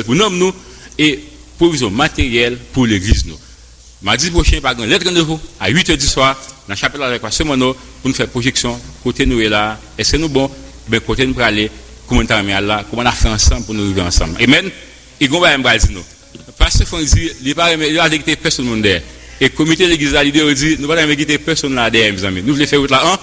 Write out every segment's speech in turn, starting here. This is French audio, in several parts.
spirituelle pour nous et provision matérielle pour l'église nous. Mardi prochain, par exemple, rendez-vous à 8h du soir dans la chapelle avec Pasteur Mono pour nous faire projection. Côté nous est là, est-ce que nous bon? Ben côté nous pour aller, comment on a là, comment on a fait ensemble pour nous vivre ensemble. Amen. Et qu'on va dire nous. Pasteur Fonzi, il va quitter personne monde derrière. Et le comité de l'église, l'idée dit, nous ne allons pas quitter personne là derrière, mes amis. Nous voulons faire là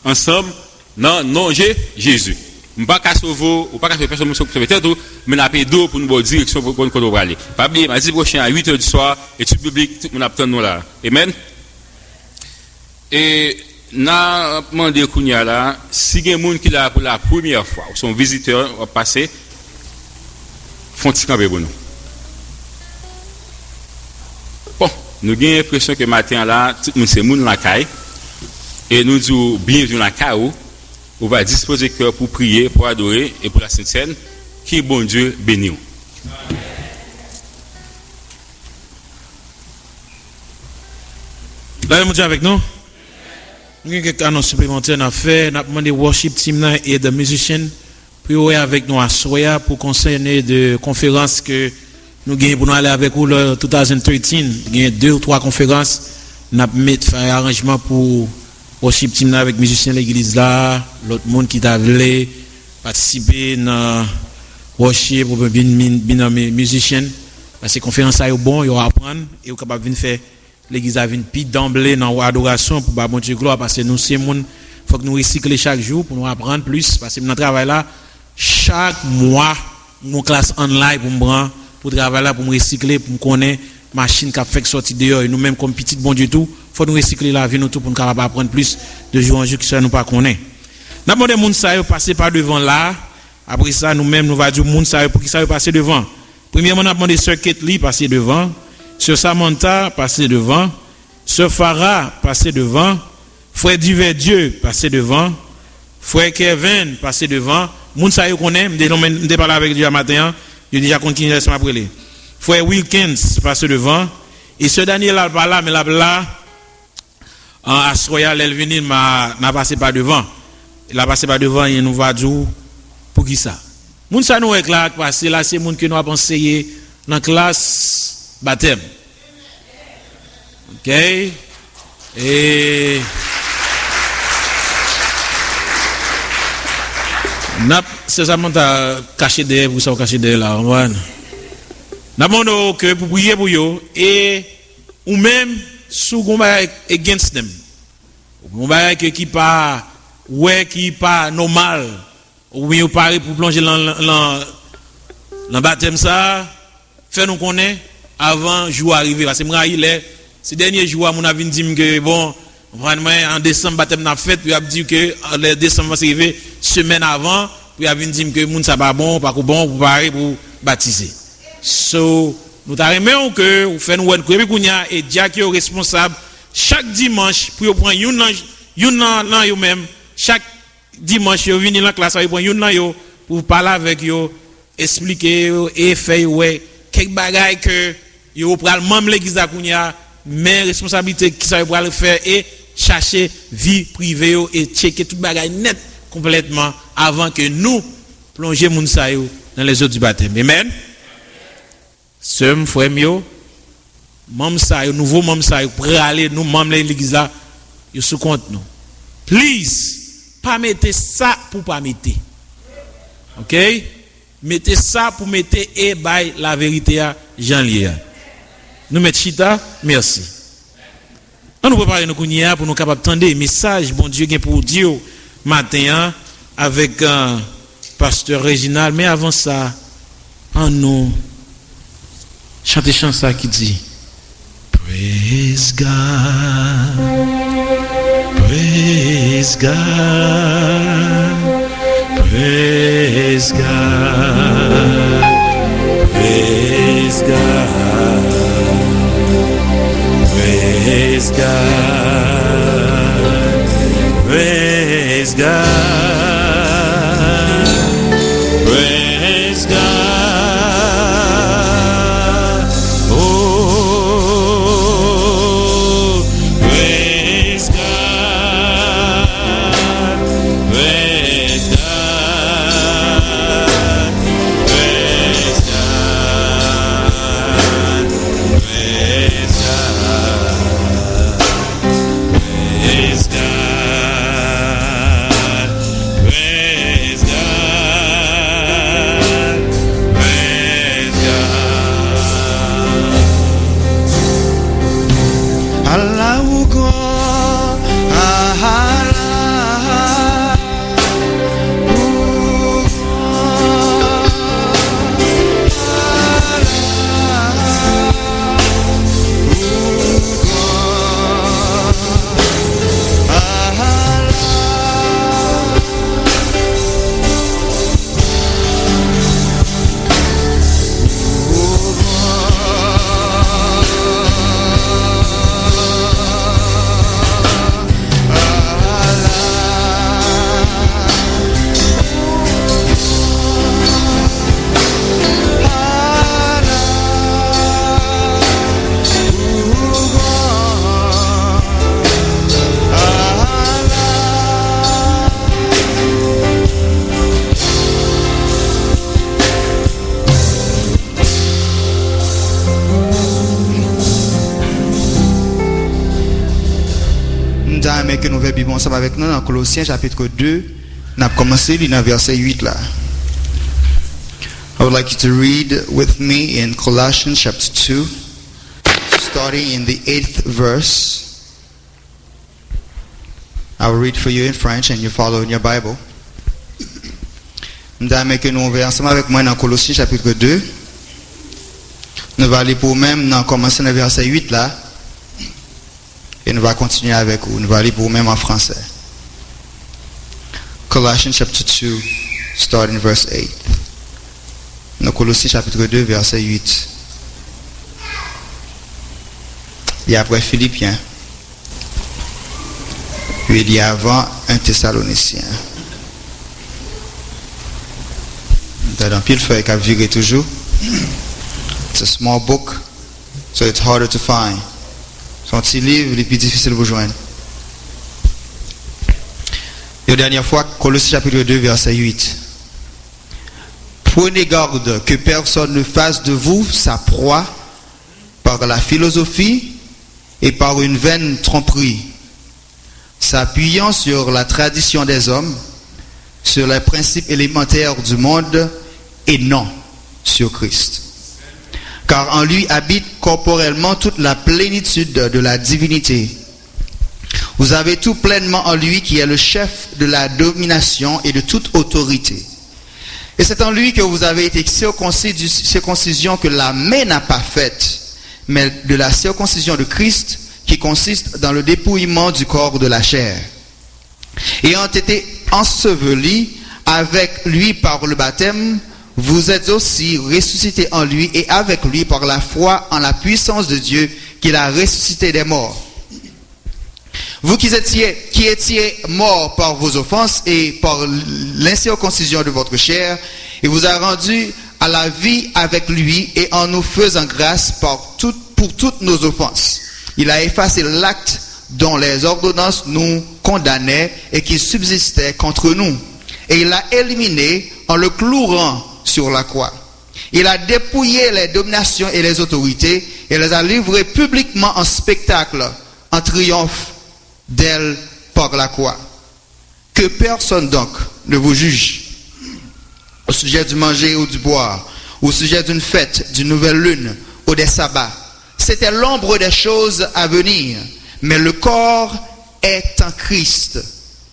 ensemble, non, Jésus. Nous ne pouvons pas sauver, ou pas faire personne nous sauver tête, mais nous avons payé d'eau pour nous donner direction pour nous va aller. Pas oublier, mardi prochain à 8h du soir, étude biblique, tout le monde attend nous là. Amen. Et nous avons demandé à Kounia là, si il y a des gens qui là pour la première fois, ou sont visiteurs, ou passé, font-ils camper pour nous. Bon, nous avons l'impression que matin là, tout le monde c'est moun la caille, et nous disons bienvenue la caille. On va disposer cœur pour prier, pour adorer et pour la Sainte Seine. Qui bon Dieu béni. Là, mon Dieu avec nous. Nous avons quelques annonces supplémentaires à faire. Nous avons demandé worship team et de musiciens pour être avec nous à Soya pour concerner de conférences que nous avons pour nous aller avec vous en 2013. Il y a 2 ou 3 conférences. Nous avons fait un arrangement pour worship team avec musiciens de l'église là, l'autre monde qui t'a voulu participer dans worship pour bien musiciens parce que conférence ça est bon, il va apprendre et vous capable venir faire l'église a venir puis d'emblée dans adoration pour bon Dieu gloire parce que nous c'est monde faut que nous recycler chaque jour pour nous apprendre plus parce que dans travail là chaque mois mon classe online pour me prendre pour travailler là pour me recycler pour me connaître machine qui a fait sortir dehors et nous même comme petit bon Dieu tout faut nous recycler la vie nous tout pour nous capable apprendre plus de jour en jour que ça nous pas connaît. N'a demandé moun ça passer par devant là. Après ça nous même nous va dire moun ça pour qui ça passer devant. Premièrement n'a demandé sœur Ketli passer devant, sœur Samantha passer devant, sœur Farah passer devant, frère Dieu passer devant, frère Kevin passer devant. Moun ça connaît, m'dé parler avec Dieu matin, je déjà continue laisse-moi après. Frère Wilkins passer devant et sœur Daniel là pas là mais là à Soya l'Elvini n'a passé pas devant. Il a passé pas devant et nous va dire pour qui ça. Moun ça nous est là passer là c'est moun que nous a enseigné dans classe baptême. OK? Et c'est ça mon ta caché derrière vous ça caché derrière là. N'a demandé que pour prier pour yo et ou même sous combat against them. Combat qui pas normal. Ou bien paré pour plonger dans baptême ça, fait nous connaître avant jour arriver parce que moi il est ces derniers jours mon avis dit que bon vraiment en décembre baptême n'a fait puis a dit que le décembre c'est arrivé semaine avant puis a dit que moun ça pas bon pour parer pour baptiser. So nous t'aimons que vous faites nous et Dia qui est responsable chaque dimanche pour prendre une même chaque dimanche vous venez dans la classe vous prendre une pour parler avec yo expliquer et faire quelques bagages que yo pral même l'église à Kounia mais responsabilité qui ça va le faire et chercher vie privée et checker tout bagage net complètement avant que nous plonger moun sa yo dans les eaux du baptême. Amen. Sem frère mio mam sa yo nouveau mam sa yo pour aller nous mam l'église là yo sous compte nous. Please pas mettez ça pour pas mettre. OK? Mettez ça pour mettre et by la vérité à Jean Lié. Nous mettons chita, merci. On nous prépare nous kounia pour nous capable tendre message bon Dieu gain pour Dieu matin avec pasteur Réginald mais avant ça en nous chanter chanson qui dit Praise God, praise God, praise God, praise God, praise God, praise God. Praise God, aimé que nous versions ensemble avec nous dans Colossiens chapitre 2. Nous avons commencé dans verset 8 là. I would like you to read with me in Colossians chapter 2, starting in the 8th verse. I will read for you in French and you follow in your Bible. Nous allons que nous versions ensemble avec moi dans Colossiens chapitre 2. Nous allons aller pour même dans commencer dans verset 8 là. Et nous allons continuer avec vous. Nous allons aller pour même en français. Colossians chapter 2, starting verse 8. Dans Colossiens chapitre 2, verset 8. Et après Philippiens. Puis il y a avant un Thessalonicien. T'as dans pile feuille qui a viré toujours. It's a small book, so it's harder to find. Son petit livre, il est plus difficile de vous joindre. Et la dernière fois, Colossiens chapitre 2, verset 8. Prenez garde que personne ne fasse de vous sa proie par la philosophie et par une vaine tromperie, s'appuyant sur la tradition des hommes, sur les principes élémentaires du monde et non sur Christ. Car en lui habite corporellement toute la plénitude de la divinité. Vous avez tout pleinement en lui qui est le chef de la domination et de toute autorité. Et c'est en lui que vous avez été circoncis d'une circoncision que la main n'a pas faite, mais de la circoncision de Christ qui consiste dans le dépouillement du corps de la chair. Ayant été ensevelis avec lui par le baptême, vous êtes aussi ressuscités en lui et avec lui par la foi en la puissance de Dieu qu'il a ressuscité des morts. Vous qui étiez morts par vos offenses et par l'incirconcision de votre chair, il vous a rendu à la vie avec lui et en nous faisant grâce pour toutes nos offenses. Il a effacé l'acte dont les ordonnances nous condamnaient et qui subsistait contre nous. Et il l'a éliminé en le clouant sur la croix. Il a dépouillé les dominations et les autorités et les a livrées publiquement en spectacle, en triomphe d'elle par la croix. Que personne donc ne vous juge au sujet du manger ou du boire, au sujet d'une fête, d'une nouvelle lune ou des sabbats. C'était l'ombre des choses à venir, mais le corps est en Christ.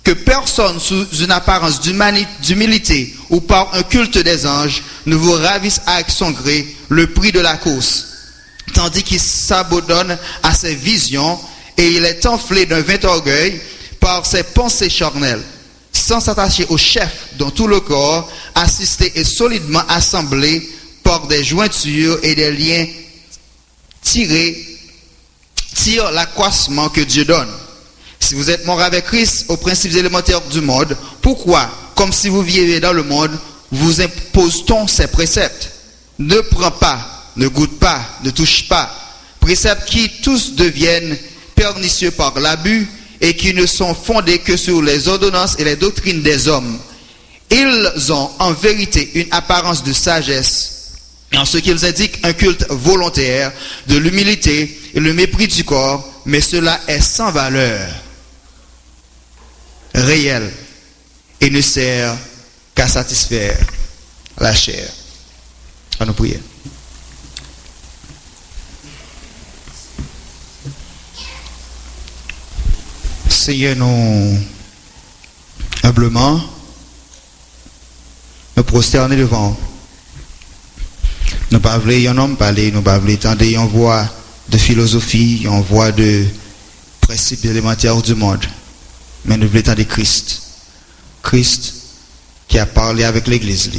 Que personne sous une apparence d'humilité ou par un culte des anges ne vous ravisse avec son gré le prix de la course, tandis qu'il s'abandonne à ses visions et il est enflé d'un vain orgueil par ses pensées charnelles, sans s'attacher au chef dont tout le corps, assisté et solidement assemblé par des jointures et des liens tire l'accroissement que Dieu donne. Si vous êtes mort avec Christ aux principes élémentaires du monde, pourquoi, comme si vous viviez dans le monde, vous impose-t-on ces préceptes? Ne prends pas, ne goûte pas, ne touche pas. Préceptes qui tous deviennent pernicieux par l'abus et qui ne sont fondés que sur les ordonnances et les doctrines des hommes. Ils ont en vérité une apparence de sagesse en ce qu'ils indiquent un culte volontaire, de l'humilité et le mépris du corps, mais cela est sans valeur réelle et ne sert qu'à satisfaire la chair. À nous prier. Seigneur, nous humblement nous prosterner devant. Nous ne pas voulons un homme parler, nous ne pas voulons entendre une voix de philosophie, une voix de principes élémentaires du monde. Mais nous voulons entendre Christ. Christ qui a parlé avec l'église.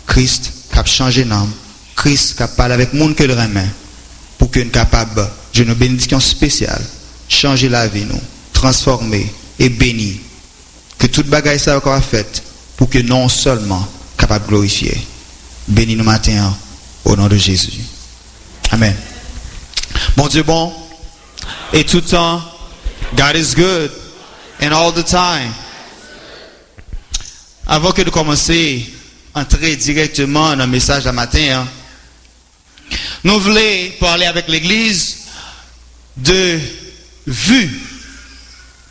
Christ qui a changé l'âme. Christ qui a parlé avec le monde que le remet. Pour que nous capables de une bénédiction spéciale, changer la vie, nous, transformer et bénir. Que toute bagaille ça encore faite pour que non seulement capable de glorifier. Bénis nous matin au nom de Jésus. Amen. Bon Dieu bon, et tout le temps, God is good, and all the time. Avant que de commencer, entrer directement dans le message de matin, nous voulons parler avec l'église de vue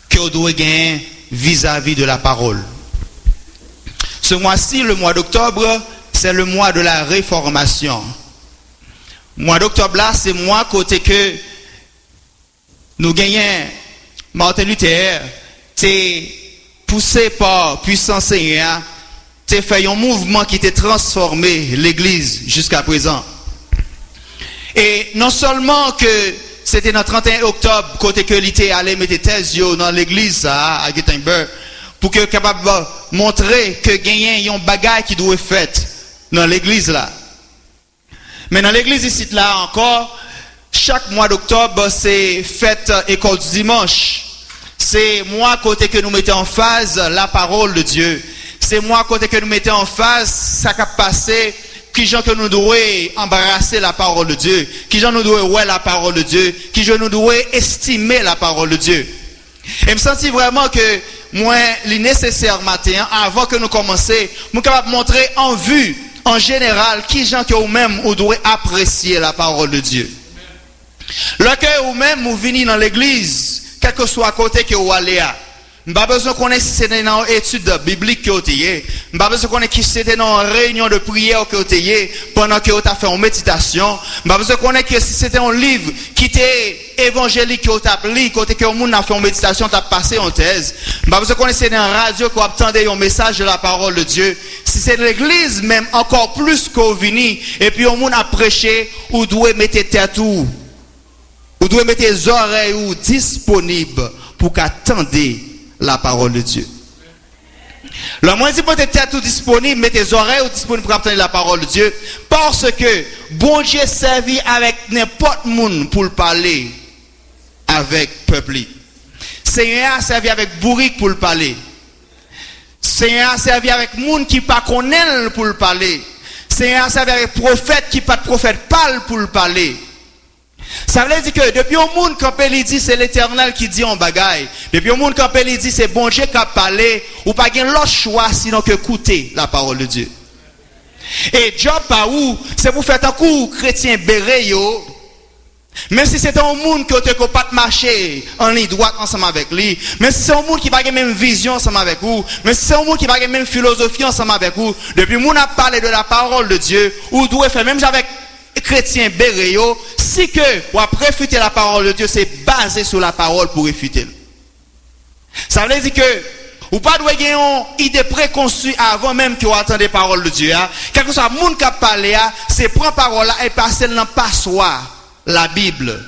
que vous devez gagner vis-à-vis de la parole. Ce mois-ci, le mois d'octobre, c'est le mois de la réformation. Mois d'octobre là, c'est mois côté que nous gagnons Martin Luther, c'est poussé par puissance Seigneur, c'est fait un mouvement qui était transformé l'église jusqu'à présent. Et non seulement que c'était dans le 31 octobre, côté que l'été allait mettre thèse dans l'église à Gutenberg, pour que capable de montrer que gagner un bagage qui doit être fait dans l'église là. Mais dans l'église ici là encore, chaque mois d'octobre c'est fête école du dimanche. C'est mois côté que nous mettons en phase la parole de Dieu. C'est mois côté que nous mettons en phase ça qui a passé. Qui gens que nous devons embrasser la parole de Dieu, qui gens nous devons ouais la parole de Dieu, qui gens nous devons estimer la parole de Dieu. Et me sentis vraiment que moi, il nécessaire matin, avant que nous commencions, nous capable montrer en vue, en général, qui gens que vous-même vous devez apprécier la parole de Dieu. Lorsque vous-même vous venez dans l'église, quel que soit à côté que vous allez à, pas besoin qu'on ait si c'était dans une étude biblique que vous avez, pas besoin qu'on ait si c'était dans une réunion de prière que vous avez pendant que vous avez fait une méditation, pas besoin qu'on ait si c'était un livre qui était évangélique que vous avez lu, côté que vous avez fait une méditation, vous avez passé en thèse, pas besoin qu'on ait si dans une radio que vous attendez un message de la parole de Dieu. Si c'est l'église même encore plus que vous venez et puis vous a prêché, vous devez mettre tête ou vous devez mettre les oreilles disponibles pour qu'attendre la parole de Dieu. Le moins dit peut-être tête tout disponible, mettez tes oreilles disponibles pour attendre la parole de Dieu, parce que bon Dieu servi avec n'importe monde pour le parler avec peuple. Seigneur a servi avec bourrique pour le parler. Seigneur a servi avec monde qui pas connaît pour le parler. Seigneur a servi avec prophète qui pas de prophète parle pour le parler. Ça veut dire que depuis au monde quand il dit c'est l'Éternel qui dit en bagaille, depuis au monde quand il dit c'est bon Dieu qui a parlé, ou pas gain l'autre choix sinon que écouter la parole de Dieu. Et job pas où c'est pour faire un coup chrétien béret yo. Même si c'est un monde qui ne peut pas marcher en ligne droite ensemble avec lui, même si c'est un monde qui n'a pas la même vision ensemble avec vous, même si c'est un monde qui n'a pas la même philosophie ensemble avec vous, depuis le monde a parlé de la parole de Dieu, ou doit faire même avec chrétien béréo, si que ou après réfuter la parole de Dieu, c'est basé sur la parole pour réfuter. Ça veut dire que ou pas doit gagner une idée préconçue avant même que vous attendez la parole de Dieu. Quel que soit le monde qui a parlé, c'est prendre parole là et passer dans passoire la Bible.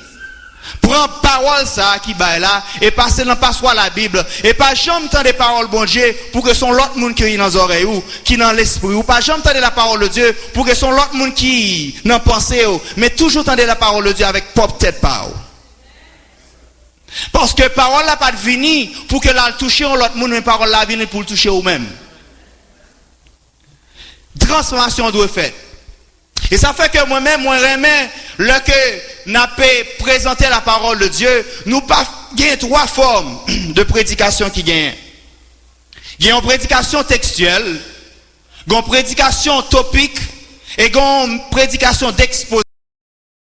Prends parole ça qui baille là et passer dans passoire la Bible et pas jamais entendre des paroles bon Dieu pour que son l'autre monde qui est dans les oreilles ou qui dans l'esprit ou pas jamais entendre la parole de Dieu pour que son l'autre monde qui dans pensée mais toujours entendre la parole de Dieu avec propre tête parole. Parce que parole là pas de venir pour que la toucher l'autre monde mais parole là venir pour le toucher ou même. Transformation doit faire. Et ça fait que moi-même, moi remets, lorsque n'a pas présenté la parole de Dieu, nous pas gagnons trois formes de prédication qui gagnent. Il y a une prédication textuelle, une prédication topique et une prédication d'exposition.